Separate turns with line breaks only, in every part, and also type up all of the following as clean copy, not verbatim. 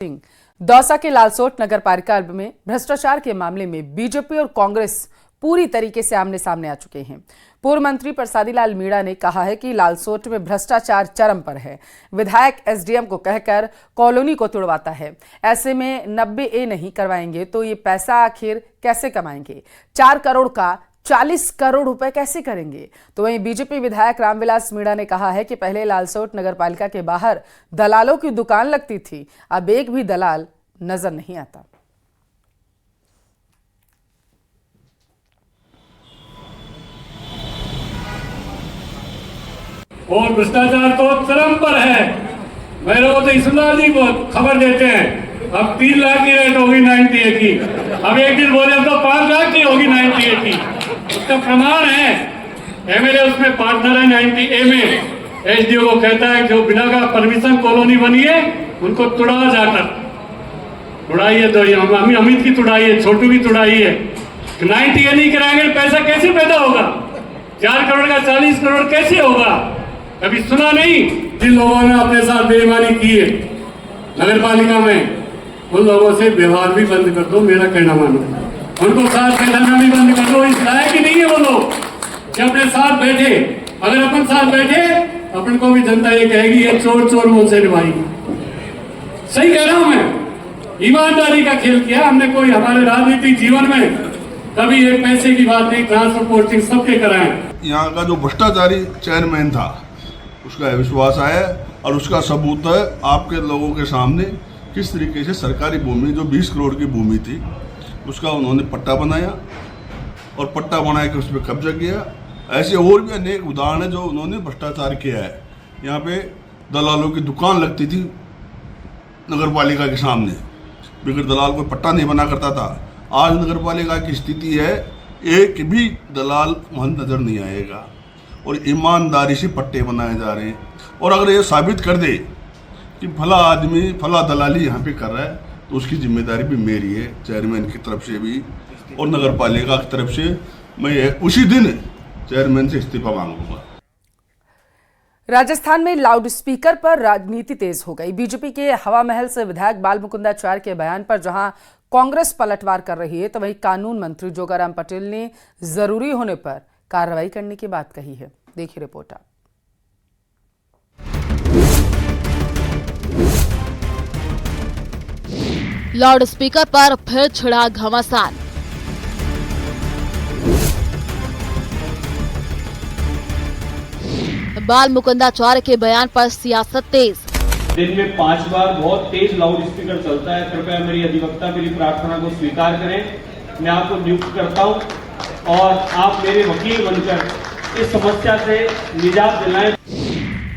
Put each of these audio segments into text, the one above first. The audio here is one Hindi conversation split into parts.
सिंह दौसा के लालसोट नगर पालिका में भ्रष्टाचार के मामले में बीजेपी और कांग्रेस पूरी तरीके से आमने सामने आ चुके हैं। पूर्व मंत्री प्रसादी लाल मीणा ने कहा है कि लालसोट में भ्रष्टाचार चरम पर है। विधायक एसडीएम को कहकर कॉलोनी को तुड़वाता है। ऐसे में 90A नहीं करवाएंगे तो ये पैसा आखिर कैसे कमाएंगे? 4 करोड़ का 40 करोड़ रुपए कैसे करेंगे? तो वहीं बीजेपी विधायक रामविलास मीणा ने कहा है कि पहले लालसोट नगर पालिका के बाहर दलालों की दुकान लगती थी, अब एक भी दलाल नजर नहीं आता।
और भ्रष्टाचार तो चरम पर है। मेरे को तो इसमलाल जी बहुत खबर देते हैं, अब 3 लाख की रेट होगी 90A की, अब एक दिन बोले तो 5 लाख की होगी 90A की। उसका प्रमाण है, एमएलए उसमें पार्टनर है 90A में। एसडीओ को कहता है जो बिना का परमिशन कॉलोनी बनी है उनको तुड़ा जाकर तुड़ाइए, तो अमित की तुड़ाइए, छोटू की तुड़ाइए। 90A नहीं कराएंगे पैसा कैसे पैदा होगा? 4 करोड़ का 40 करोड़ कैसे होगा? कभी सुना नहीं। जिन लोगों ने अपने साथ बेईमानी की है नगर पालिका में, उन लोगों से व्यवहार भी बंद कर दो, मेरा कहना मानो। उनको साथ बैठाना भी बंद कर दो। इस लायक ही नहीं है वो लोग कि अपने साथ बैठे। अगर अपन साथ बैठे अपन को भी जनता ये कहेगी ये चोर चोर मुंह से निभाएगी। सही कह रहा हूं मैं। ईमानदारी का खेल किया हमने। कोई हमारे राजनीतिक जीवन में कभी एक पैसे की बात नहीं, ट्रांसफर पोस्टिंग सबके कराएं।
यहाँ का जो भ्रष्टाचारी चेयरमैन था उसका विश्वास आया और उसका सबूत है आपके लोगों के सामने किस तरीके से सरकारी भूमि जो 20 करोड़ की भूमि थी उसका उन्होंने पट्टा बनाया और पट्टा बना के उस पर कब्जा किया। ऐसे और भी अनेक उदाहरण है जो उन्होंने भ्रष्टाचार किया है। यहाँ पे दलालों की दुकान लगती थी नगर पालिका के सामने, बगैर दलाल कोई पट्टा नहीं बना करता था। आज नगर पालिका की स्थिति है एक भी दलाल वहाँ नजर नहीं आएगा और ईमानदारी से पट्टे बनाए जा रहे हैं। और अगर ये साबित कर दे कि फला आदमी फला दलाली यहाँ पे कर रहा है तो उसकी जिम्मेदारी भी मेरी है, चेयरमैन की तरफ से भी और नगर पालिका की तरफ से। मैं उसी दिन चेयरमैन से इस्तीफा मांगूंगा।
राजस्थान में लाउडस्पीकर पर राजनीति तेज हो गई। बीजेपी के हवा महल से विधायक बाल मुकुंदाचार्य के बयान पर जहां कांग्रेस पलटवार कर रही है तो वहीं कानून मंत्री जोगाराम पटेल ने जरूरी होने पर कार्रवाई करने की बात कही है। देखिए रिपोर्ट।
लाउडस्पीकर पर फिर छिड़ा घमासान। बाल मुकुंदाचार्य के बयान पर सियासत तेज।
दिन में 5 बार बहुत तेज लाउड स्पीकर चलता है। कृपया मेरी अधिवक्ता मेरी प्रार्थना को स्वीकार करें। मैं आपको नियुक्त करता हूं और आप मेरे वकील बनकर इस समस्या से निजात दिलाएं।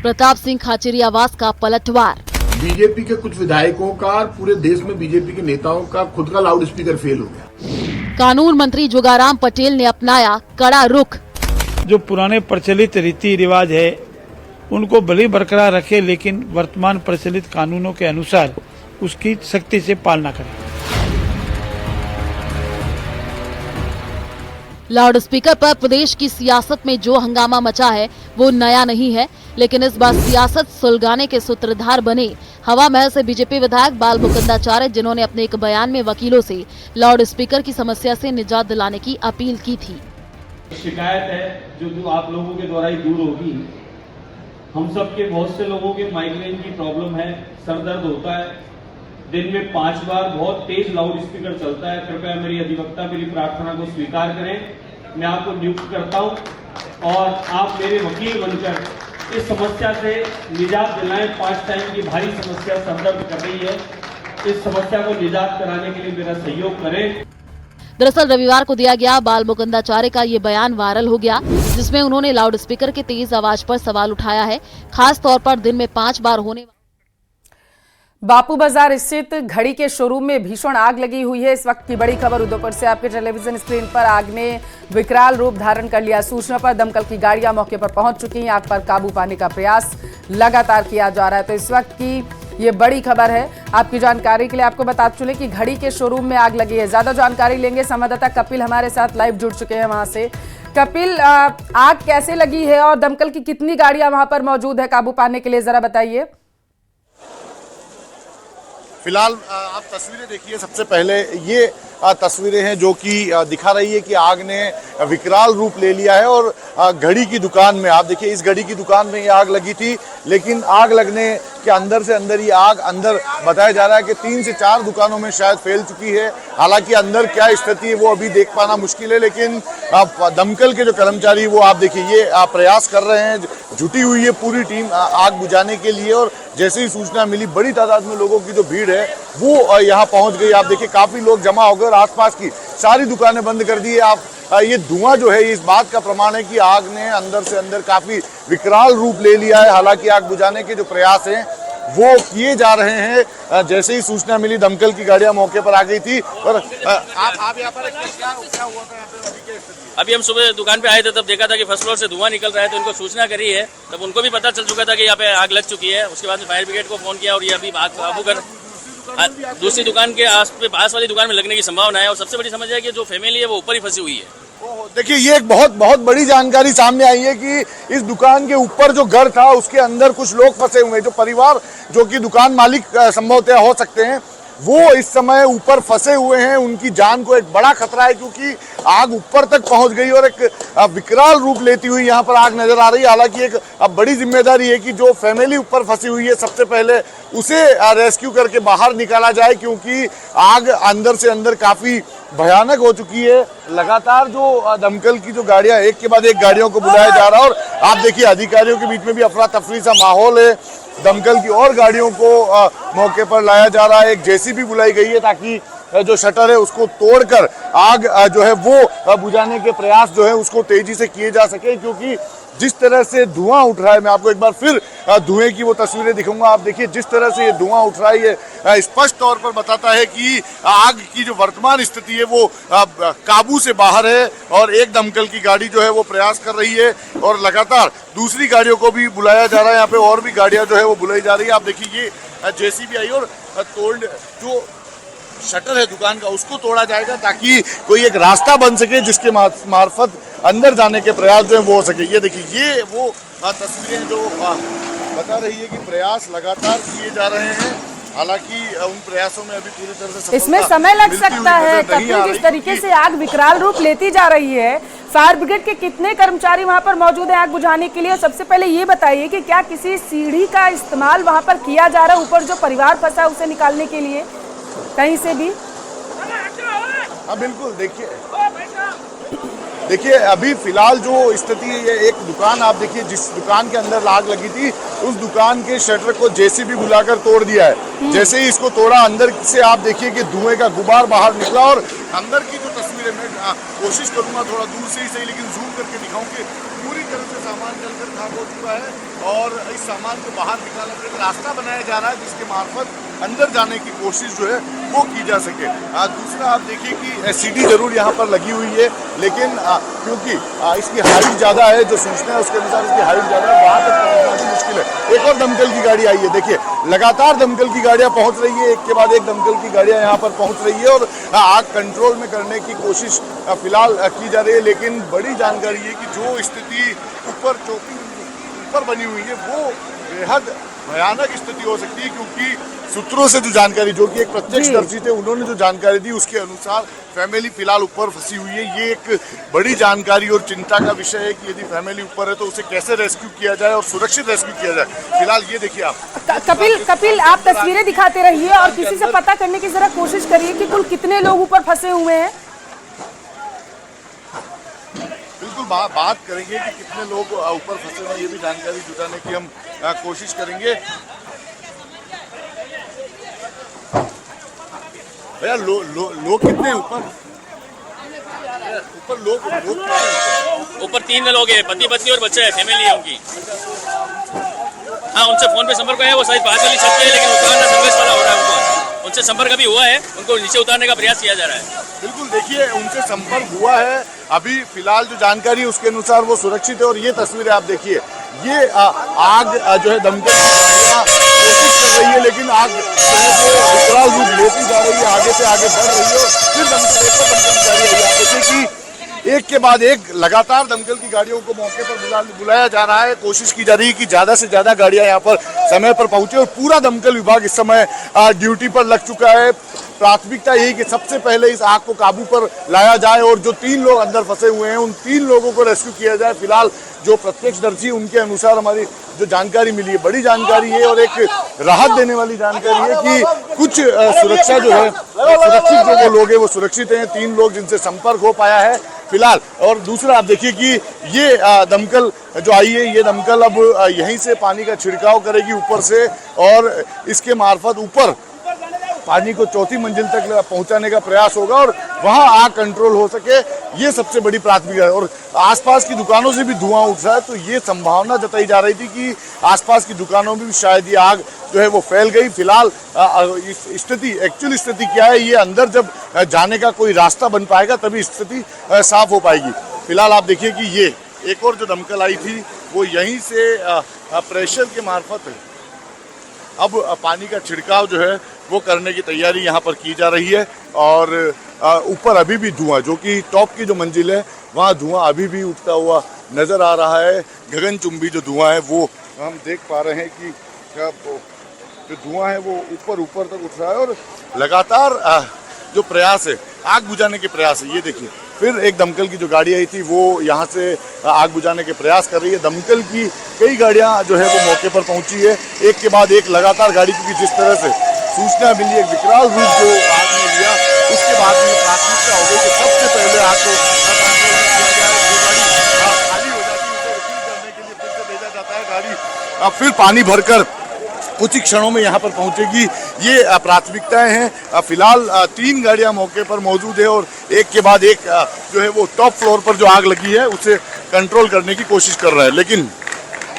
प्रताप सिंह खाचरियावास का पलटवार।
बीजेपी के कुछ विधायकों का और पूरे देश में बीजेपी के नेताओं का खुद का लाउड स्पीकर फेल हो गया।
कानून मंत्री जोगाराम पटेल ने अपनाया कड़ा रुख।
जो पुराने प्रचलित रीति रिवाज है उनको भले बरकरार रखे, लेकिन वर्तमान प्रचलित कानूनों के अनुसार उसकी सख्ती से पालना करें।
लाउडस्पीकर पर प्रदेश की सियासत में जो हंगामा मचा है वो नया नहीं है, लेकिन इस बार सियासत सुलगाने के सूत्रधार बने हवा महल से बीजेपी विधायक बाल मुकुंदाचार्य, जिन्होंने अपने एक बयान में वकीलों से लाउडस्पीकर की समस्या से निजात दिलाने की अपील की थी।
शिकायत है जो आप लोगों के द्वारा ही दूर होगी। हम सब के बहुत से लोगों के माइग्रेन की प्रॉब्लम है, सर दर्द होता है। दिन में 5 बार बहुत तेज लाउड स्पीकर चलता है। कृपया मेरी अधिवक्ता मेरी प्रार्थना को स्वीकार करें। मैं आपको नियुक्त करता हूं और आप मेरे वकील बनकर इस समस्या से निजात दिलाएं। 5 टाइम की भारी समस्या सर दर्द कर रही है। इस समस्या को निजात कराने के लिए मेरा सहयोग करें।
दरअसल रविवार को दिया गया बाल मुकुंदाचार्य का ये बयान वायरल हो गया, जिसमें उन्होंने लाउडस्पीकर के तेज आवाज पर सवाल उठाया है, खास तौर पर दिन में 5 बार होने।
बापू बाजार स्थित घड़ी के शोरूम में भीषण आग लगी हुई है। इस वक्त की बड़ी खबर उदयपुर से। आपके टेलीविजन स्क्रीन पर आग ने विकराल रूप धारण कर लिया। सूचना पर दमकल की गाड़ियां मौके पर पहुंच चुकी हैं। आग पर काबू पाने का प्रयास लगातार किया जा रहा है। तो इस वक्त की ये बड़ी खबर है। आपकी जानकारी के लिए आपको बता चले कि घड़ी के शोरूम में आग लगी है। ज्यादा जानकारी लेंगे, संवाददाता कपिल हमारे साथ लाइव जुड़ चुके हैं वहां से। कपिल, आग कैसे लगी है और दमकल की कितनी गाड़ियां वहां पर मौजूद है काबू पाने के लिए, जरा बताइए।
फिलहाल आप तस्वीरें देखिए। सबसे पहले ये तस्वीरें हैं जो कि दिखा रही है कि आग ने विकराल रूप ले लिया है। और घड़ी की दुकान में आप देखिए, इस घड़ी की दुकान में ये आग लगी थी, लेकिन आग लगने के अंदर से अंदर ये आग अंदर बताया जा रहा है कि 3 से 4 दुकानों में शायद फैल चुकी है। हालांकि अंदर क्या स्थिति है वो अभी देख पाना मुश्किल है, लेकिन दमकल के जो कर्मचारी वो आप देखिए ये प्रयास कर रहे हैं, जुटी हुई है पूरी टीम आग बुझाने के लिए। और जैसे ही सूचना मिली, बड़ी तादाद में लोगों की जो भीड़ है वो यहाँ पहुंच गई। आप देखिए काफी लोग जमा हो गए और आसपास की सारी दुकानें बंद कर दी है। आप ये धुआं जो है इस बात का प्रमाण है कि आग ने अंदर से अंदर काफी विकराल रूप ले लिया है। हालांकि आग बुझाने के जो प्रयास हैं वो किए जा रहे हैं। जैसे ही सूचना मिली, दमकल की गाड़ियां मौके पर आ गई थी। और आप यहाँ पर क्या हुआ था यहाँ पे?
अभी हम सुबह दुकान पे आए थे, तब देखा था कि फर्स्ट फ्लोर से धुआं निकल रहा है, तो उनको सूचना करी है। तब उनको भी पता चल चुका था कि यहाँ पे आग लग चुकी है। उसके बाद में फायर ब्रिगेड को फोन किया और ये अभी आग काबू कर दूसरी दुकान के पास वाली दुकान में लगने की संभावना है। और सबसे बड़ी समस्या है कि जो फैमिली है वो ऊपर ही फंसी हुई है।
देखिए ये एक बहुत बड़ी जानकारी सामने आई है कि इस दुकान के ऊपर जो घर था उसके अंदर कुछ लोग फंसे हुए हैं। जो परिवार जो कि दुकान मालिक संभवतः हो सकते हैं, वो इस समय ऊपर फंसे हुए हैं। उनकी जान को एक बड़ा खतरा है, क्योंकि आग ऊपर तक पहुंच गई और एक विकराल रूप लेती हुई यहाँ पर आग नजर आ रही है। हालांकि एक अब बड़ी जिम्मेदारी है कि जो फैमिली ऊपर फंसी हुई है, सबसे पहले उसे रेस्क्यू करके बाहर निकाला जाए, क्योंकि आग अंदर से अंदर काफी भयानक हो चुकी है। लगातार जो दमकल की जो गाड़ियां एक के बाद एक गाड़ियों को बुलाया जा रहा है। और आप देखिए अधिकारियों के बीच में भी अफरा तफरी सा माहौल है। दमकल की और गाड़ियों को मौके पर लाया जा रहा है। एक जेसीबी बुलाई गई है ताकि जो शटर है उसको तोड़कर आग जो है वो बुझाने के प्रयास जो है उसको तेजी से किए जा सके, क्योंकि जिस तरह से धुआं उठ रहा है, मैं आपको एक बार फिर धुएं की वो तस्वीरें दिखाऊंगा। आप देखिए जिस तरह से ये धुआं उठ रहा है, ये स्पष्ट तौर पर बताता है कि आग की जो वर्तमान स्थिति है वो काबू से बाहर है। और एक दमकल की गाड़ी जो है वो प्रयास कर रही है और लगातार दूसरी गाड़ियों को भी बुलाया जा रहा है। यहाँ पे और भी गाड़ियां जो है वो बुलाई जा रही है। आप देखिए ये जेसीबी आई और जो शटर है दुकान का उसको तोड़ा जाएगा ताकि कोई एक रास्ता बन सके जिसके मार्फत अंदर जाने के प्रयास जो है वो हो सके। ये देखिए ये वो तस्वीरें जो बता रही है कि प्रयास लगातार किए जा रहे हैं। हालांकि उन प्रयासों में अभी पूरी तरह से
इसमें समय लग सकता है। कपिल, जिस तरीके से आग विकराल रूप लेती जा रही है, फायर ब्रिगेड के कितने कर्मचारी वहां पर मौजूद हैं आग बुझाने के लिए? सबसे पहले ये बताइए कि क्या किसी सीढ़ी का इस्तेमाल वहां पर किया जा रहा है ऊपर जो परिवार फंसा है उसे निकालने के लिए कहीं से भी?
हाँ बिल्कुल। देखिए अभी फिलहाल जो स्थिति है, एक दुकान आप देखिए जिस दुकान के अंदर आग लगी थी उस दुकान के शटर को जेसीबी बुलाकर तोड़ दिया है। जैसे ही इसको तोड़ा, अंदर से आप देखिए कि धुएं का गुबार बाहर निकला। और अंदर की जो तस्वीरें मैं कोशिश करूंगा थोड़ा दूर से ही सही, लेकिन जूम करके दिखाऊं कि पूरी तरह से सामान जलकर खाक हो चुका है। और इस सामान को बाहर निकालने का एक रास्ता बनाया जा रहा है जिसके मार्फत अंदर जाने की कोशिश जो है वो की जा सके। दूसरा आप देखिए कि सीटी जरूर यहाँ पर लगी हुई है, लेकिन क्योंकि इसकी हाइट ज़्यादा है, जो सूचना है उसके अनुसार इसकी हाइट ज़्यादा है, वहाँ तक पहुँचना भी मुश्किल है। एक और दमकल की गाड़ी आई है, देखिए लगातार दमकल की गाड़ियाँ पहुँच रही है, एक के बाद एक दमकल की गाड़ियाँ यहाँ पर पहुँच रही है। और आग कंट्रोल में करने की कोशिश फिलहाल की जा रही है। लेकिन बड़ी जानकारी है कि जो स्थिति ऊपर चौकी ऊपर बनी हुई है वो बेहद भयानक स्थिति हो सकती है, क्योंकि सूत्रों से जो जानकारी, जो कि एक प्रत्यक्षदर्शी थे, उन्होंने जो जानकारी दी उसके अनुसार फैमिली फिलहाल ऊपर फंसी हुई है। ये एक बड़ी जानकारी और चिंता का विषय है कि यदि फैमिली ऊपर है तो उसे कैसे रेस्क्यू किया जाए और सुरक्षित रेस्क्यू किया जाए। फिलहाल ये देखिए आप
कपिल आप तस्वीरें दिखाते रहिए और किसी से पता करने की जरा कोशिश करिए कि कुल कितने लोग ऊपर फंसे हुए हैं।
बिल्कुल बात करेंगे कि कितने लोग ऊपर फंसे हैं, ये भी जानकारी जुटाने की हम कोशिश करेंगे। भैया लोग कितने ऊपर लोग
ऊपर 3 लोग हैं, पति पत्नी और बच्चे हैं, फैमिली है उनकी। हाँ, उनसे फोन पे संपर्क है, वो शायद 5 वाली छत पे है, लेकिन उतारना संघर्ष वाला हो रहा है उनको। उनसे संपर्क अभी हुआ है, उनको नीचे उतारने का प्रयास किया जा रहा है।
बिल्कुल, देखिए उनसे संपर्क हुआ है। अभी फिलहाल जो जानकारी है उसके अनुसार वो सुरक्षित है। और ये तस्वीरें आप देखिए, ये आग जो है दमकल कोशिश कर रही है, लेकिन आग विकराल रूप लेती जा रही है, आगे से आगे बढ़ रही है। फिर दमकल की गाड़ी आई, आप देखिए कि एक के बाद एक लगातार दमकल की गाड़ियों को मौके पर बुलाया जा रहा है। कोशिश की जा रही है कि ज्यादा से ज्यादा गाड़ियां यहाँ पर समय पर पहुंचे और पूरा दमकल विभाग इस समय ड्यूटी पर लग चुका है। प्राथमिकता यही कि सबसे पहले इस आग को काबू पर लाया जाए और जो 3 लोग अंदर फंसे हुए हैं उन 3 लोगों को रेस्क्यू किया जाए। फिलहाल जो प्रत्यक्षदर्शी उनके अनुसार हमारी जो जानकारी मिली है, बड़ी जानकारी है और एक राहत देने वाली जानकारी है कि कुछ सुरक्षा जो है सुरक्षित जो लोग हैं वो सुरक्षित हैं। 3 लोग जिनसे संपर्क हो पाया है फिलहाल। और दूसरा आप देखिए कि ये दमकल जो आई है, ये दमकल अब यहीं से पानी का छिड़काव करेगी ऊपर से और इसके मार्फत ऊपर पानी को 4थी मंजिल तक पहुंचाने का प्रयास होगा और वहां आग कंट्रोल हो सके, ये सबसे बड़ी प्राथमिकता है। और आसपास की दुकानों से भी धुआं उठ रहा है, तो ये संभावना जताई जा रही थी कि आसपास की दुकानों में भी शायद ये आग जो है वो फैल गई। फिलहाल एक्चुअल स्थिति क्या है, ये अंदर जब जाने का कोई रास्ता बन पाएगा तभी स्थिति साफ हो पाएगी। फिलहाल आप देखिए कि ये एक और जो दमकल आई थी वो यहीं से प्रेशर के मार्फत अब पानी का छिड़काव जो है वो करने की तैयारी यहाँ पर की जा रही है। और ऊपर अभी भी धुआं, जो कि टॉप की जो मंजिल है वहाँ धुआं अभी भी उठता हुआ नजर आ रहा है। गगनचुंबी जो धुआं है वो हम देख पा रहे हैं कि जो धुआं है वो ऊपर तक उठ रहा है और लगातार जो प्रयास है आग बुझाने के प्रयास है। ये देखिए फिर एक दमकल की जो गाड़ी आई थी वो यहाँ से आग बुझाने के प्रयास कर रही है। दमकल की कई गाड़ियाँ जो है वो मौके पर पहुंची है, एक के बाद एक लगातार गाड़ी, क्योंकि जिस तरह से सूचना मिली एक विकराल रूप जो आग ने लिया उसके बाद में प्राथमिकता हो गई कि सबसे पहले आग को खाली हो जाती है, उसे रिसीव करने के लिए फिर से भेजा जाता है गाड़ी, फिर पानी भरकर कुछ ही क्षणों में यहाँ पर पहुंचेगी। ये प्राथमिकताएं हैं। फिलहाल 3 गाड़ियां मौके पर मौजूद है और एक के बाद एक जो है वो टॉप फ्लोर पर जो आग लगी है उसे कंट्रोल करने की कोशिश कर रहा है। लेकिन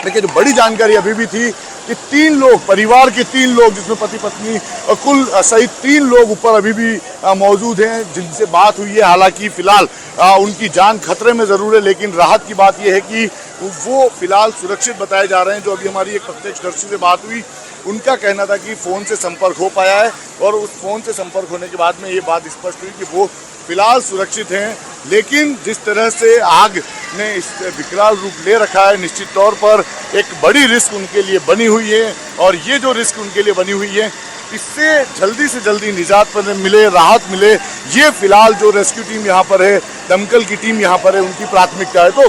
जो बड़ी जानकारी अभी भी थी कि 3 लोग, परिवार के 3 लोग जिसमें पति पत्नी और कुल सहित 3 लोग ऊपर अभी भी मौजूद हैं जिनसे बात हुई है। हालांकि फिलहाल उनकी जान खतरे में जरूर है, लेकिन राहत की बात यह है कि वो फिलहाल सुरक्षित बताए जा रहे हैं। जो अभी हमारी एक प्रत्यक्षदर्शी से बात हुई उनका कहना था कि फ़ोन से संपर्क हो पाया है और उस फ़ोन से संपर्क होने के बाद में ये बात स्पष्ट हुई कि वो फिलहाल सुरक्षित हैं। लेकिन जिस तरह से आग ने इस विकराल रूप ले रखा है, निश्चित तौर पर एक बड़ी रिस्क उनके लिए बनी हुई है और ये जो रिस्क उनके लिए बनी हुई है इससे जल्दी से जल्दी निजात पर मिले, राहत मिले, ये फिलहाल जो रेस्क्यू टीम यहाँ पर है, दमकल की टीम यहाँ पर है, उनकी प्राथमिकता है। तो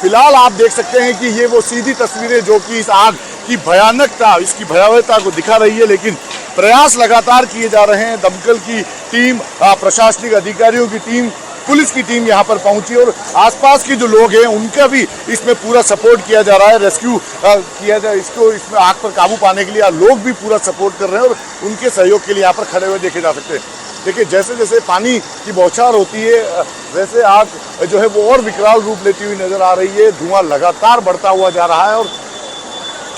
फिलहाल आप देख सकते हैं कि ये वो सीधी तस्वीरें जो कि इस आग की भयानकता, इसकी भयावहता को दिखा रही है। लेकिन प्रयास लगातार किए जा रहे हैं। दमकल की टीम, प्रशासनिक अधिकारियों की टीम, पुलिस की टीम यहाँ पर पहुंची और आसपास के जो लोग हैं उनका भी इसमें पूरा सपोर्ट किया जा रहा है। रेस्क्यू किया जाए, इसमें आग पर काबू पाने के लिए लोग भी पूरा सपोर्ट कर रहे हैं और उनके सहयोग के लिए यहाँ पर खड़े हुए देखे जा सकते हैं। देखिए जैसे जैसे पानी की बौछार होती है वैसे आग जो है वो और विकराल रूप लेती हुई नजर आ रही है। धुआं लगातार बढ़ता हुआ जा रहा है और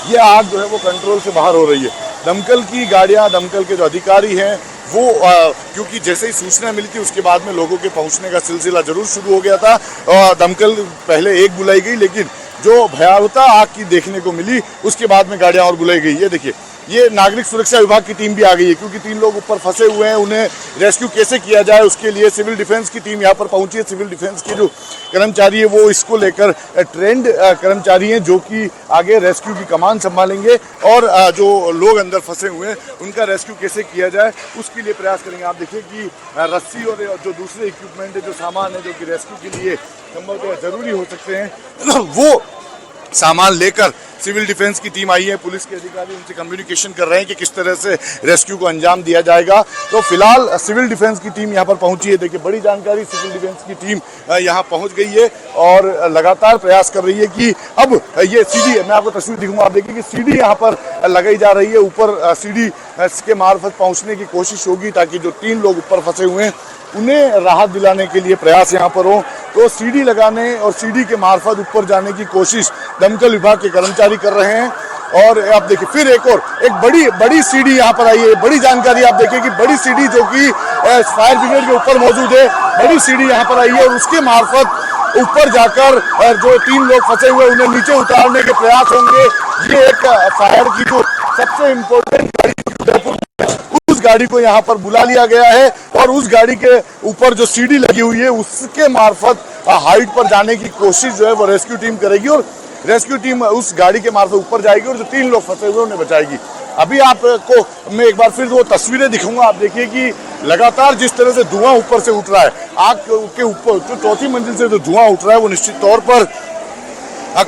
ये आग जो है वो कंट्रोल से बाहर हो रही है। दमकल की गाड़ियां, दमकल के जो अधिकारी हैं वो क्योंकि जैसे ही सूचना मिली थी उसके बाद में लोगों के पहुंचने का सिलसिला जरूर शुरू हो गया था। दमकल पहले एक बुलाई गई, लेकिन जो भयावहता आग की देखने को मिली उसके बाद में गाड़ियां और बुलाई गई। ये देखिए ये नागरिक सुरक्षा विभाग की टीम भी आ गई है, क्योंकि 3 लोग ऊपर फंसे हुए हैं, उन्हें रेस्क्यू कैसे किया जाए उसके लिए सिविल डिफेंस की टीम यहाँ पर पहुंची है। सिविल डिफेंस के जो कर्मचारी है वो इसको लेकर ट्रेंड कर्मचारी हैं जो कि आगे रेस्क्यू की कमान संभालेंगे और जो लोग अंदर फंसे हुए हैं उनका रेस्क्यू कैसे किया जाए उसके लिए प्रयास करेंगे। आप देखिए कि रस्सी और जो दूसरे इक्विपमेंट है, जो सामान है जो कि रेस्क्यू के लिए संभवतः जरूरी हो सकते हैं, वो सामान लेकर सिविल डिफेंस की टीम आई है। पुलिस के अधिकारी उनसे कम्युनिकेशन कर रहे हैं कि किस तरह से रेस्क्यू को अंजाम दिया जाएगा। तो फिलहाल सिविल डिफेंस की टीम यहाँ पर पहुंची है। देखिए बड़ी जानकारी, सिविल डिफेंस की टीम यहाँ पहुंच गई है और लगातार प्रयास कर रही है कि अब ये सीढ़ी, मैं आपको तस्वीर दिखाऊंगा, आप देखिए कि सीढ़ी यहाँ पर लगाई जा रही है। ऊपर सीढ़ी के मार्फत पहुँचने की कोशिश होगी ताकि जो 3 लोग ऊपर फंसे हुए हैं उन्हें राहत दिलाने के लिए प्रयास यहाँ पर हो। तो सीढ़ी लगाने और सीढ़ी के मार्फत ऊपर जाने की कोशिश दमकल विभाग के कर्मचारी कर रहे हैं। और आप देखिए फिर एक बड़ी सीढ़ी यहाँ पर आई है। बड़ी जानकारी आप देखिए कि बड़ी सीढ़ी जो कि फायर ब्रिगेड के ऊपर मौजूद है, बड़ी सीढ़ी यहाँ पर आई है और उसके मार्फत ऊपर जाकर जो 3 लोग फंसे हुए उन्हें नीचे उतारने के प्रयास होंगे। ये एक फायर की जो सबसे इम्पोर्टेंट गाड़ी को यहाँ पर बुला लिया गया है और उस गाड़ी के ऊपर जो सीढ़ी लगी हुई है उसके मार्फत हाइट पर जाने की कोशिश जो है वो रेस्क्यू टीम करेगी और रेस्क्यू टीम उस गाड़ी के मार्फत ऊपर जाएगी और जो 3 लोग फंसे हुए उन्हें बचाएगी। अभी आपको मैं एक बार फिर वो तस्वीरें दिखाऊंगा। आप देखिए कि लगातार जिस तरह से धुआं ऊपर से उठ रहा है, आग के ऊपर जो 4थी मंजिल से जो धुआं उठ रहा है वो निश्चित तौर पर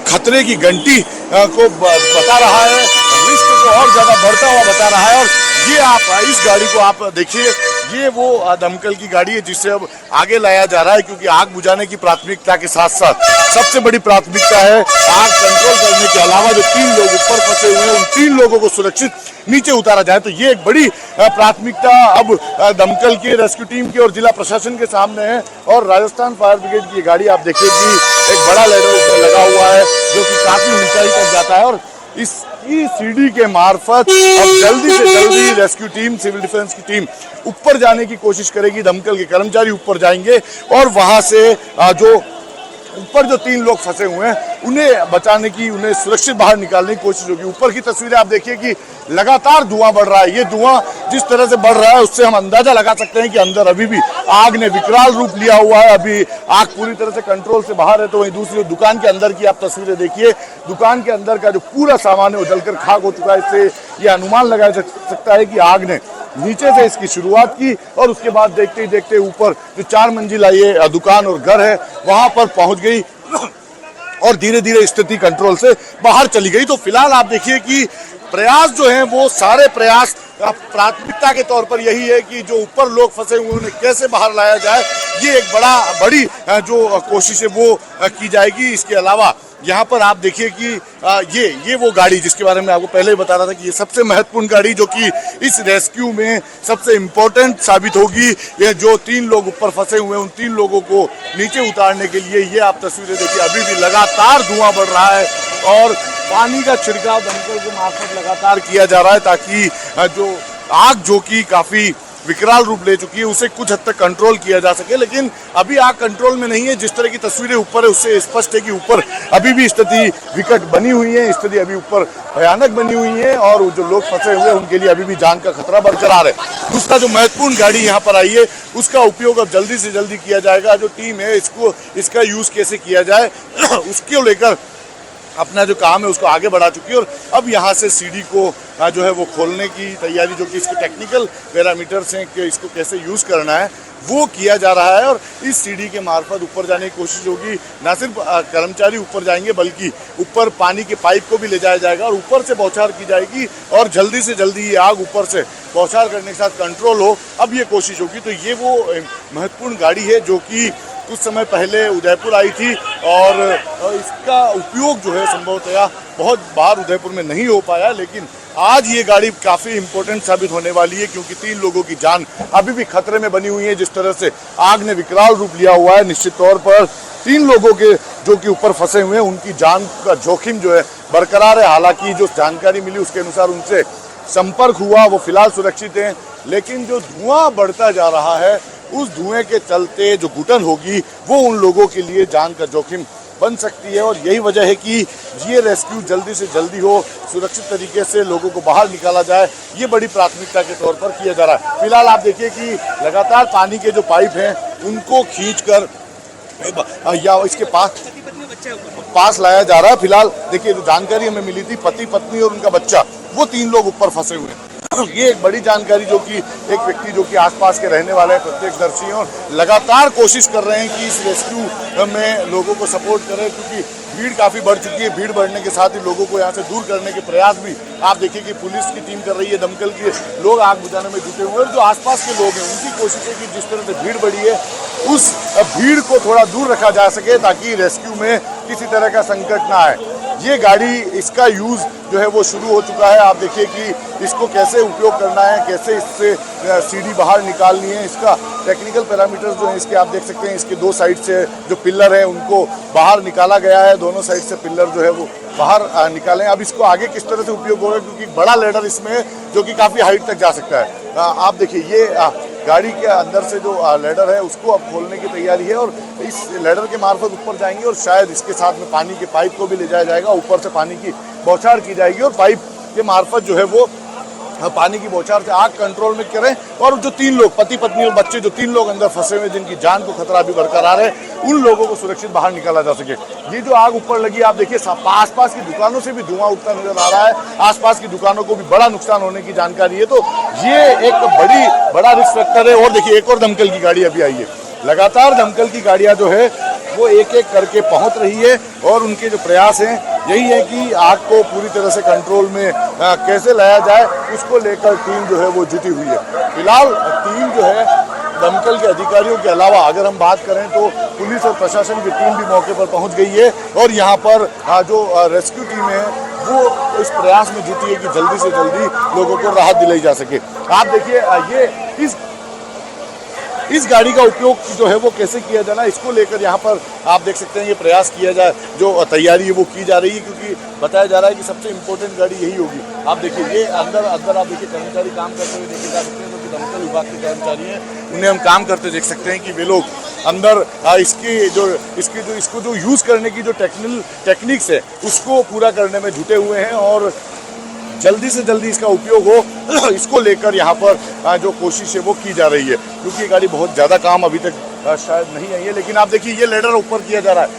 खतरे की घंटी को बता रहा है, रिस्क को और ज्यादा बढ़ता हुआ बता रहा है। और ये आप इस गाड़ी को आप देखिए, ये वो दमकल की गाड़ी है जिसे अब आगे लाया जा रहा है, क्योंकि आग बुझाने की प्राथमिकता के साथ साथ सबसे बड़ी प्राथमिकता है आग कंट्रोल करने के अलावा जो 3 लोग ऊपर फंसे हुए हैं उन 3 लोगों को सुरक्षित नीचे उतारा जाए। तो ये एक बड़ी प्राथमिकता अब दमकल की, रेस्क्यू टीम की और जिला प्रशासन के सामने है। और राजस्थान फायर ब्रिगेड की गाड़ी आप देखिए कि एक बड़ा लेडर उसमें लगा हुआ है जो कि काफी ऊंचाई तक जाता है और इसकी सीढ़ी के मार्फत अब जल्दी से जल्दी रेस्क्यू टीम, सिविल डिफेंस की टीम ऊपर जाने की कोशिश करेगी। दमकल के कर्मचारी ऊपर जाएंगे और वहां से जो ऊपर जो 3 लोग फंसे हुए हैं उन्हें बचाने की, उन्हें सुरक्षित बाहर निकालने की कोशिश होगी। ऊपर की तस्वीरें आप देखिए कि लगातार धुआं बढ़ रहा है। ये धुआं जिस तरह से बढ़ रहा है उससे हम अंदाजा लगा सकते हैं कि अंदर अभी भी आग ने विकराल रूप लिया हुआ है। अभी आग पूरी तरह से कंट्रोल से बाहर है। तो वहीं दूसरी दुकान के अंदर की आप तस्वीरें देखिए, दुकान के अंदर का जो पूरा सामान है वो जलकर खाक हो चुका है। इससे ये अनुमान लगाया जा सकता है कि आग ने नीचे से इसकी शुरुआत की और उसके बाद देखते ही देखते ऊपर जो 4 मंजिला ये दुकान और घर है वहां पर पहुंच गई और धीरे धीरे स्थिति कंट्रोल से बाहर चली गई। तो फिलहाल आप देखिए कि प्रयास जो हैं वो सारे प्रयास प्राथमिकता के तौर पर यही है कि जो ऊपर लोग फंसे हुए उन्हें कैसे बाहर लाया जाए। ये एक बड़ी जो कोशिश है वो की जाएगी। इसके अलावा यहाँ पर आप देखिए कि ये वो गाड़ी जिसके बारे में आपको पहले ही बता रहा था कि ये सबसे महत्वपूर्ण गाड़ी जो कि इस रेस्क्यू में सबसे इम्पोर्टेंट साबित होगी। ये जो 3 लोग ऊपर फंसे हुए हैं उन 3 लोगों को नीचे उतारने के लिए ये आप तस्वीरें देखिए, अभी भी लगातार धुआं बढ़ रहा है और पानी का छिड़काव दमकल के मार्फत लगातार किया जा रहा है ताकि जो आग जो कि काफी विकराल रूप ले चुकी है उसे कुछ हद तक कंट्रोल किया जा सके। लेकिन अभी आग कंट्रोल में नहीं है। जिस तरह की तस्वीरें ऊपर है उससे स्पष्ट है कि ऊपर अभी भी स्थिति विकट बनी हुई है, स्थिति अभी ऊपर भयानक बनी हुई है और जो लोग फंसे हुए हैं उनके लिए अभी भी जान का खतरा बरकरार है। दूसरा जो महत्वपूर्ण गाड़ी यहाँ पर आई है उसका उपयोग अब जल्दी से जल्दी किया जाएगा। जो टीम है इसका यूज कैसे किया जाए उसको लेकर अपना जो काम है उसको आगे बढ़ा चुकी है और अब यहाँ से सीढ़ी को जो है वो खोलने की तैयारी, जो कि इसके टेक्निकल पैरामीटर्स हैं कि इसको कैसे यूज़ करना है वो किया जा रहा है। और इस सीढ़ी के मार्फत ऊपर जाने की कोशिश होगी। ना सिर्फ कर्मचारी ऊपर जाएंगे बल्कि ऊपर पानी के पाइप को भी ले जाया जाएगा और ऊपर से बौछार की जाएगी और जल्दी से जल्दी ये आग ऊपर से बौछार करने के साथ कंट्रोल हो, अब ये कोशिश होगी। तो ये वो महत्वपूर्ण गाड़ी है जो कि कुछ समय पहले उदयपुर आई थी और इसका उपयोग जो है संभवतः बहुत बार उदयपुर में नहीं हो पाया, लेकिन आज ये गाड़ी काफ़ी इम्पोर्टेंट साबित होने वाली है क्योंकि 3 लोगों की जान अभी भी खतरे में बनी हुई है। जिस तरह से आग ने विकराल रूप लिया हुआ है, निश्चित तौर पर 3 लोगों के जो कि ऊपर फंसे हुए हैं उनकी जान का जोखिम जो है बरकरार है। हालांकि जो जानकारी मिली उसके अनुसार उनसे संपर्क हुआ, वो फिलहाल सुरक्षित हैं, लेकिन जो धुआं बढ़ता जा रहा है उस धुएं के चलते जो घुटन होगी वो उन लोगों के लिए जान का जोखिम बन सकती है। और यही वजह है कि ये रेस्क्यू जल्दी से जल्दी हो, सुरक्षित तरीके से लोगों को बाहर निकाला जाए, ये बड़ी प्राथमिकता के तौर पर किया जा रहा है। फिलहाल आप देखिए कि लगातार पानी के जो पाइप हैं उनको खींचकर या इसके पास लाया जा रहा है। फिलहाल देखिए जो जानकारी हमें मिली थी, पति पत्नी और उनका बच्चा वो 3 लोग ऊपर फंसे हुए हैं। ये एक बड़ी जानकारी जो कि एक व्यक्ति जो कि आसपास के रहने वाले हैं, प्रत्यक्षदर्शी हैं और लगातार कोशिश कर रहे हैं कि इस रेस्क्यू में लोगों को सपोर्ट करें क्योंकि भीड़ काफ़ी बढ़ चुकी है। भीड़ बढ़ने के साथ ही लोगों को यहाँ से दूर करने के प्रयास भी आप देखिए कि पुलिस की टीम कर रही है, दमकल के लोग आग बुझाने में जुटे हुए हैं और जो आसपास के लोग हैं उनकी कोशिश है कि जिस तरह से भीड़ बढ़ी है उस भीड़ को थोड़ा दूर रखा जा सके ताकि रेस्क्यू में किसी तरह का संकट ना आए। ये गाड़ी, इसका यूज़ जो है वो शुरू हो चुका है। आप देखिए कि इसको कैसे उपयोग करना है, कैसे इससे सीढ़ी बाहर निकालनी है, इसका टेक्निकल पैरामीटर्स जो है इसके आप देख सकते हैं। इसके 2 साइड से जो पिलर है उनको बाहर निकाला गया है, दोनों साइड से पिलर जो है वो बाहर निकालें। अब इसको आगे किस तरह से उपयोग होगा क्योंकि बड़ा लेडर इसमें जो कि काफ़ी हाइट तक जा सकता है। आप देखिए ये गाड़ी के अंदर से जो लेडर है उसको अब खोलने की तैयारी है और इस लेडर के मार्फत ऊपर जाएंगे और शायद इसके साथ में पानी के पाइप को भी ले जाया जाएगा, ऊपर से पानी की बौछार की जाएगी और पाइप के मार्फत जो है वो पानी की बौछार से आग कंट्रोल में करें और जो 3 लोग पति पत्नी और बच्चे जो 3 लोग अंदर फंसे हुए जिनकी जान को खतरा भी बरकरार है उन लोगों को सुरक्षित बाहर निकाला जा सके। ये जो आग ऊपर लगी आप देखिए आसपास की दुकानों से भी धुआं उठता नजर आ रहा है, आसपास की दुकानों को भी बड़ा नुकसान होने की जानकारी है। तो ये एक बड़ा रिस्क फैक्टर है। और देखिए एक और दमकल की गाड़ी अभी आई है, लगातार दमकल की गाड़ियां जो है वो एक एक करके पहुंच रही है और उनके जो प्रयास हैं यही है कि आग को पूरी तरह से कंट्रोल में कैसे लाया जाए, उसको लेकर टीम जो है वो जुटी हुई है। फिलहाल टीम जो है दमकल के अधिकारियों के अलावा अगर हम बात करें तो पुलिस और प्रशासन की टीम भी मौके पर पहुंच गई है और यहाँ पर जो रेस्क्यू टीम है वो इस प्रयास में जुटी है कि जल्दी से जल्दी लोगों को राहत दिलाई जा सके। आप देखिए ये इस गाड़ी का उपयोग जो है वो कैसे किया जाना, इसको लेकर यहाँ पर आप देख सकते हैं ये प्रयास किया जाए, जो तैयारी है वो की जा रही है, क्योंकि बताया जा रहा है कि सबसे इम्पोर्टेंट गाड़ी यही होगी। आप देखिए ये अंदर आप देखिए कर्मचारी काम करते हुए देखे जा सकते हैं, जो कि दमकल विभाग के कर्मचारी हैं, उन्हें हम काम करते देख सकते हैं कि वे लोग अंदर इसको जो यूज़ करने की जो टेक्निक्स है उसको पूरा करने में जुटे हुए हैं और जल्दी से जल्दी इसका उपयोग हो इसको लेकर यहाँ पर जो कोशिश है वो की जा रही है, क्योंकि ये गाड़ी बहुत ज़्यादा काम अभी तक शायद नहीं आई है। लेकिन आप देखिए ये लेडर ऊपर किया जा रहा है,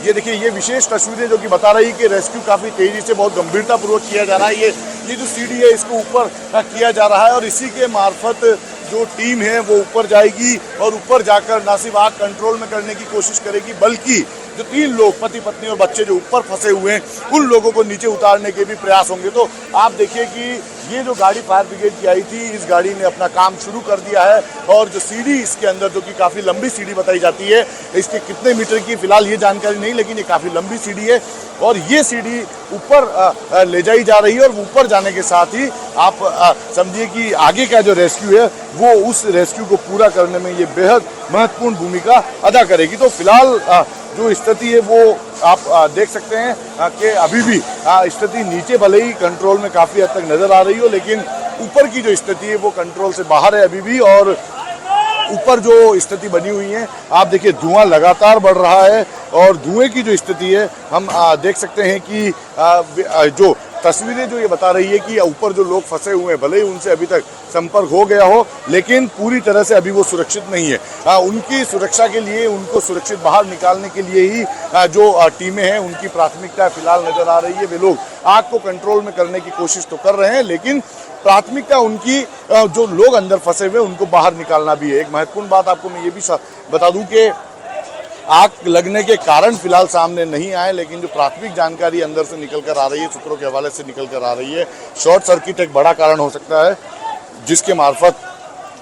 ये देखिए ये विशेष तस्वीरें जो कि बता रही है कि रेस्क्यू काफ़ी तेज़ी से बहुत गंभीरतापूर्वक किया जा रहा है। ये जो सीढ़ी है इसको ऊपर किया जा रहा है और इसी के मार्फत जो टीम है वो ऊपर जाएगी और ऊपर जाकर ना सिर्फ आग कंट्रोल में करने की कोशिश करेगी बल्कि जो 3 लोग पति पत्नी और बच्चे जो ऊपर फंसे हुए हैं उन लोगों को नीचे उतारने के भी प्रयास होंगे। तो आप देखिए कि ये जो गाड़ी फायर ब्रिगेड की आई थी, इस गाड़ी ने अपना काम शुरू कर दिया है और जो सीढ़ी इसके अंदर जो कि काफ़ी लंबी सीढ़ी बताई जाती है, इसके कितने मीटर की फिलहाल ये जानकारी नहीं, लेकिन ये काफ़ी लंबी सीढ़ी है और ये सीढ़ी ऊपर ले जाई जा रही है और ऊपर जाने के साथ ही आप समझिए कि आगे का जो रेस्क्यू है वो उस रेस्क्यू को पूरा करने में ये बेहद महत्वपूर्ण भूमिका अदा करेगी। तो फिलहाल जो स्थिति है वो आप देख सकते हैं कि अभी भी स्थिति नीचे भले ही कंट्रोल में काफ़ी हद तक नज़र आ रही हो, लेकिन ऊपर की जो स्थिति है वो कंट्रोल से बाहर है अभी भी। और ऊपर जो स्थिति बनी हुई है आप देखिए धुआं लगातार बढ़ रहा है और धुएं की जो स्थिति है हम देख सकते हैं कि जो तस्वीरें जो ये बता रही है कि ऊपर जो लोग फंसे हुए हैं भले ही उनसे अभी तक संपर्क हो गया हो, लेकिन पूरी तरह से अभी वो सुरक्षित नहीं है। उनकी सुरक्षा के लिए, उनको सुरक्षित बाहर निकालने के लिए ही जो टीमें हैं उनकी प्राथमिकता फिलहाल नजर आ रही है। वे लोग आग को कंट्रोल में करने की कोशिश तो कर रहे हैं, लेकिन प्राथमिकता उनकी जो लोग अंदर फंसे हुए उनको बाहर निकालना भी है। एक महत्वपूर्ण बात आपको मैं ये भी बता दूं कि आग लगने के कारण फिलहाल सामने नहीं आए, लेकिन जो प्राथमिक जानकारी अंदर से निकल कर आ रही है, सूत्रों के हवाले से निकल कर आ रही है, शॉर्ट सर्किट एक बड़ा कारण हो सकता है जिसके मार्फत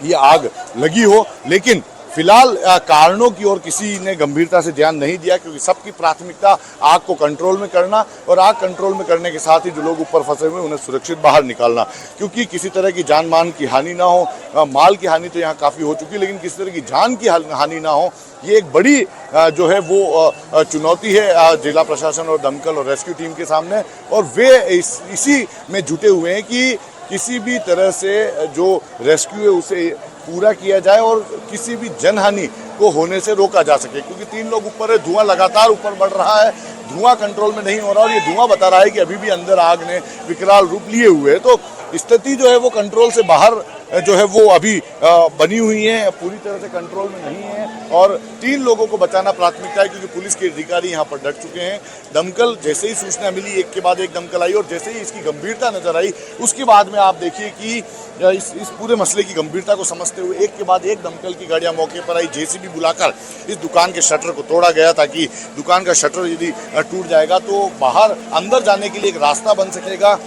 ये आग लगी हो। लेकिन फिलहाल कारणों की ओर किसी ने गंभीरता से ध्यान नहीं दिया, क्योंकि सबकी प्राथमिकता आग को कंट्रोल में करना और आग कंट्रोल में करने के साथ ही जो लोग ऊपर फंसे हुए उन्हें सुरक्षित बाहर निकालना, क्योंकि किसी तरह की जान मान की हानि ना हो। माल की हानि तो यहाँ काफ़ी हो चुकी है, लेकिन किसी तरह की जान की हानि ना हो, ये एक बड़ी जो है वो चुनौती है जिला प्रशासन और दमकल और रेस्क्यू टीम के सामने। और वे इसी में जुटे हुए हैं कि किसी भी तरह से जो रेस्क्यू है उसे पूरा किया जाए और किसी भी जनहानि को होने से रोका जा सके, क्योंकि 3 लोग ऊपर है, धुआं लगातार ऊपर बढ़ रहा है, धुआं कंट्रोल में नहीं हो रहा और ये धुआं बता रहा है कि अभी भी अंदर आग ने विकराल रूप लिए हुए है। तो स्थिति जो है वो कंट्रोल से बाहर जो है वो अभी बनी हुई है, पूरी तरह से कंट्रोल में नहीं है और 3 लोगों को बचाना प्राथमिकता है, क्योंकि पुलिस के अधिकारी यहाँ पर डट चुके हैं। दमकल जैसे ही सूचना मिली एक के बाद एक दमकल आई और जैसे ही इसकी गंभीरता नजर आई उसके बाद में आप देखिए कि इस पूरे मसले की गंभीरता को समझते हुए एक के बाद एक दमकल की गाड़ियाँ मौके पर आई, जेसीबी बुलाकर इस दुकान के शटर को तोड़ा गया, ताकि दुकान का शटर यदि टूट जाएगा तो बाहर अंदर जाने के लिए एक रास्ता बन सकेगा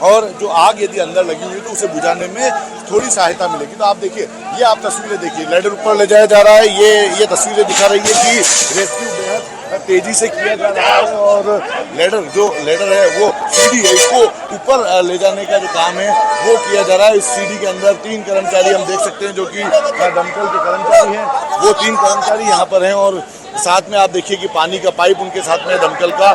और जो आग यदि अंदर लगी हुई है तो उसे बुझाने में थोड़ी सहायता मिलेगी। तो आप देखिए, ये आप तस्वीरें देखिए, लैडर ऊपर ले जाया जा रहा है, ये तस्वीरें दिखा रही है कि रेस्क्यू बेहद तेजी से किया जा रहा है और लेडर है वो सीढ़ी है, इसको ऊपर ले जाने का जो काम है वो किया जा रहा है। इस सीढ़ी के अंदर 3 कर्मचारी हम देख सकते हैं जो कि दमकल के कर्मचारी हैं, वो 3 कर्मचारी यहाँ पर हैं और साथ में आप देखिए कि पानी का पाइप उनके साथ में दमकल का,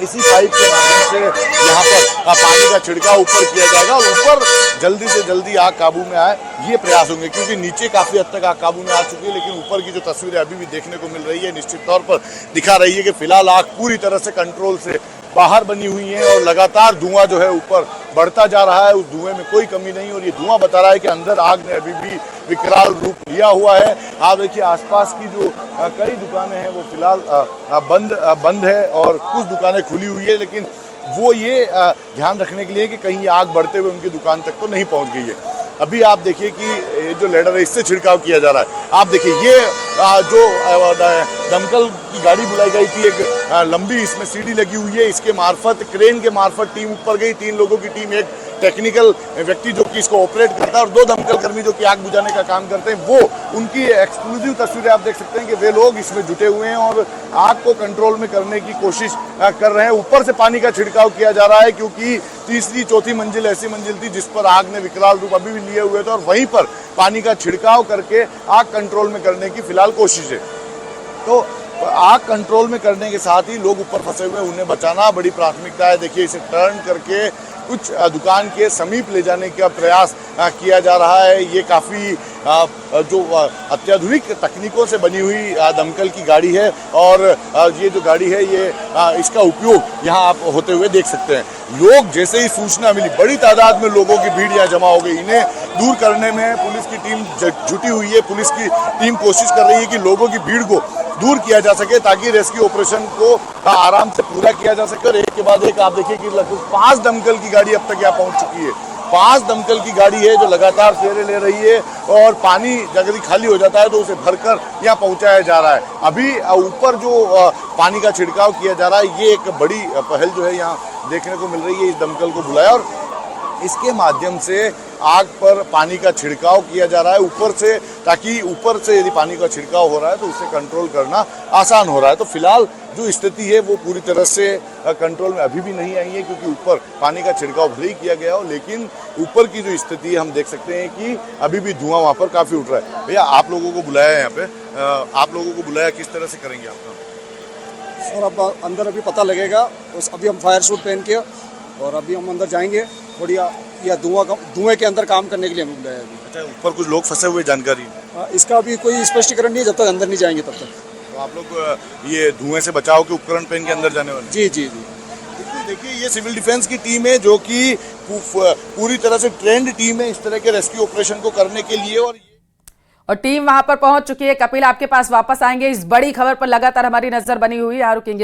इसी पाइप के माध्यम से यहाँ पर पानी का छिड़काव ऊपर किया जाएगा और ऊपर जल्दी से जल्दी आग काबू में आए ये प्रयास होंगे, क्योंकि नीचे काफ़ी हद तक आग काबू में आ चुकी है, लेकिन ऊपर की जो तस्वीरें अभी भी देखने को मिल रही है निश्चित तौर पर दिखा रही है कि फिलहाल आग पूरी तरह से कंट्रोल से बाहर बनी हुई हैं और लगातार धुआं जो है ऊपर बढ़ता जा रहा है। उस धुएं में कोई कमी नहीं और ये धुआं बता रहा है कि अंदर आग ने अभी भी विकराल रूप लिया हुआ है। आप देखिए आसपास की जो कई दुकानें हैं वो फिलहाल बंद है और कुछ दुकानें खुली हुई है, लेकिन वो ये ध्यान रखने के लिए कि कहीं आग बढ़ते हुए उनकी दुकान तक तो नहीं पहुंच गई है। अभी आप देखिए कि ये जो लेडर है इससे छिड़काव किया जा रहा है। आप देखिए ये जो दमकल की गाड़ी बुलाई गई थी, एक लंबी इसमें सीढ़ी लगी हुई है, इसके मार्फत क्रेन के मार्फत टीम ऊपर गई। 3 लोगों की टीम, एक टेक्निकल व्यक्ति जो कि इसको ऑपरेट करता है और 2 दमकल कर्मी जो कि आग बुझाने का काम करते हैं। वो उनकी एक्सक्लूसिव तस्वीरें आप देख सकते हैं कि वे लोग इसमें जुटे हुए हैं और आग को कंट्रोल में करने की कोशिश कर रहे हैं। ऊपर से पानी का छिड़काव किया जा रहा है क्योंकि तीसरी चौथी मंजिल ऐसी मंजिल थी जिस पर आग ने विकराल रूप अभी भी लिए हुए थे और वहीं पर पानी का छिड़काव करके आग कंट्रोल में करने की फिलहाल कोशिश है। तो आग कंट्रोल में करने के साथ ही लोग ऊपर फंसे हुए उन्हें बचाना बड़ी प्राथमिकता है। देखिए इसे टर्न करके कुछ दुकान के समीप ले जाने का प्रयास किया जा रहा है। ये काफ़ी जो अत्याधुनिक तकनीकों से बनी हुई दमकल की गाड़ी है और ये जो गाड़ी है ये इसका उपयोग यहाँ आप होते हुए देख सकते हैं। लोग जैसे ही सूचना मिली, बड़ी तादाद में लोगों की भीड़ यहाँ जमा हो गई। इन्हें दूर करने में पुलिस की टीम जुटी हुई है। पुलिस की टीम कोशिश कर रही है कि लोगों की भीड़ को दूर किया जा सके ताकि रेस्क्यू ऑपरेशन को आराम से पूरा किया जा सके। और एक के बाद एक आप देखिए कि लगभग 5 दमकल की गाड़ी अब तक यहाँ पहुँच चुकी है। 5 दमकल की गाड़ी है जो लगातार फेरे ले रही है और पानी जब खाली हो जाता है तो उसे भरकर यहाँ पहुँचाया जा रहा है। अभी ऊपर जो पानी का छिड़काव किया जा रहा है ये एक बड़ी पहल जो है यहाँ देखने को मिल रही है। इस दमकल को बुलाया और इसके माध्यम से आग पर पानी का छिड़काव किया जा रहा है ऊपर से, ताकि ऊपर से यदि पानी का छिड़काव हो रहा है तो उसे कंट्रोल करना आसान हो रहा है। तो फिलहाल जो स्थिति है वो पूरी तरह से कंट्रोल में अभी भी नहीं आई है क्योंकि ऊपर पानी का छिड़काव भले ही किया गया हो, लेकिन ऊपर की जो स्थिति है हम देख सकते हैं कि अभी भी धुआं वहाँ पर काफ़ी उठ रहा है। भैया आप लोगों को बुलाया है यहाँ पे, आप लोगों को बुलाया, किस तरह से करेंगे आप काम?
सर अब अंदर अभी पता लगेगा, तो अभी हम फायर सूट पहन के और अभी हम अंदर जाएंगे थोड़ी या धुएं के अंदर काम करने के लिए हमें बुलाया है।
अच्छा, ऊपर कुछ लोग फंसे हुए जानकारी?
इसका अभी कोई स्पष्टीकरण नहीं है जब तक अंदर नहीं जाएंगे तब तक।
तो आप लोग ये धुएं से बचाव के उपकरण पहन के अंदर जाने वाले?
जी जी जी।
देखिए ये सिविल डिफेंस की टीम है जो कि पूरी तरह से ट्रेंड टीम है इस तरह के रेस्क्यू ऑपरेशन को करने के लिए
और टीम वहां पर पहुंच चुकी है। कपिल आपके पास वापस आएंगे। इस बड़ी खबर पर लगातार हमारी नजर बनी हुई है। रुकेंगे।